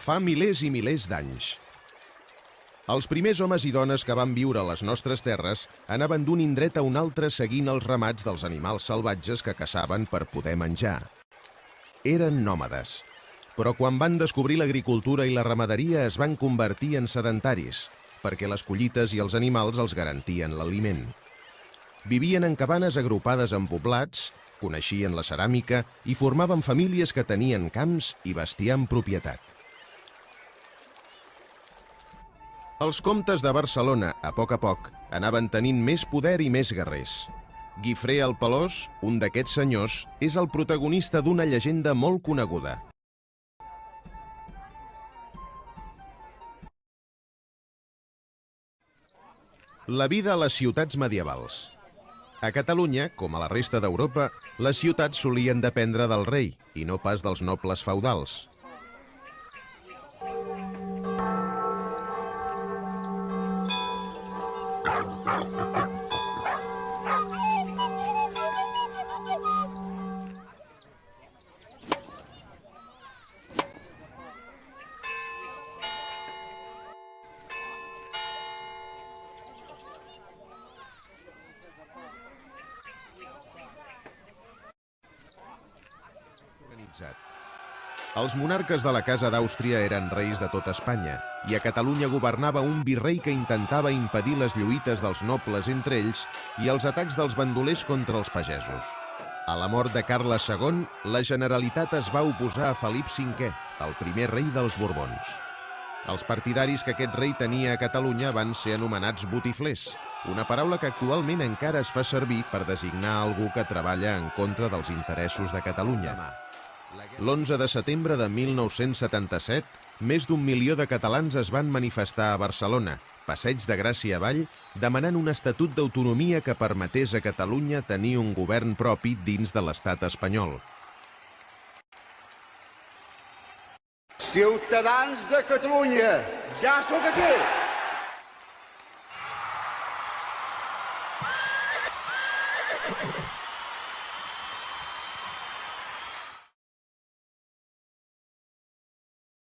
Fa milers i milers d'anys. Els primers homes i dones que van viure a les nostres terres anaven d'un indret a un altre seguint els ramats dels animals salvatges que caçaven per poder menjar. Eren nòmades, però quan van descobrir l'agricultura i la ramaderia es van convertir en sedentaris, perquè les collites i els animals els garantien l'aliment. Vivien en cabanes agrupades en poblats, coneixien la ceràmica i formaven famílies que tenien camps i bestiar en propietat. Els comtes de Barcelona, a poc, anaven tenint més poder i més guerrers. Guifré el Pelós, un d'aquests senyors, és el protagonista d'una llegenda molt coneguda. La vida a les ciutats medievals. A Catalunya, com a la resta d'Europa, les ciutats solien dependre del rei i no pas dels nobles feudals. Els monarques de la Casa d'Àustria eren reis de tota Espanya i a Catalunya governava un virrei que intentava impedir les lluites dels nobles entre ells i els atacs dels bandolers contra els pagesos. A la mort de Carles II, la Generalitat es va oposar a Felip V, el primer rei dels Borbons. Els partidaris que aquest rei tenia a Catalunya van ser anomenats botiflers, una paraula que actualment encara es fa servir per designar algú que treballa en contra dels interessos de Catalunya. L'11 de setembre de 1977, més d'1 milió de catalans es van manifestar a Barcelona, Passeig de Gràcia avall, demanant un estatut d'autonomia que permetés a Catalunya tenir un govern propi dins de l'estat espanyol. Ciutadans de Catalunya, ja sóc aquí!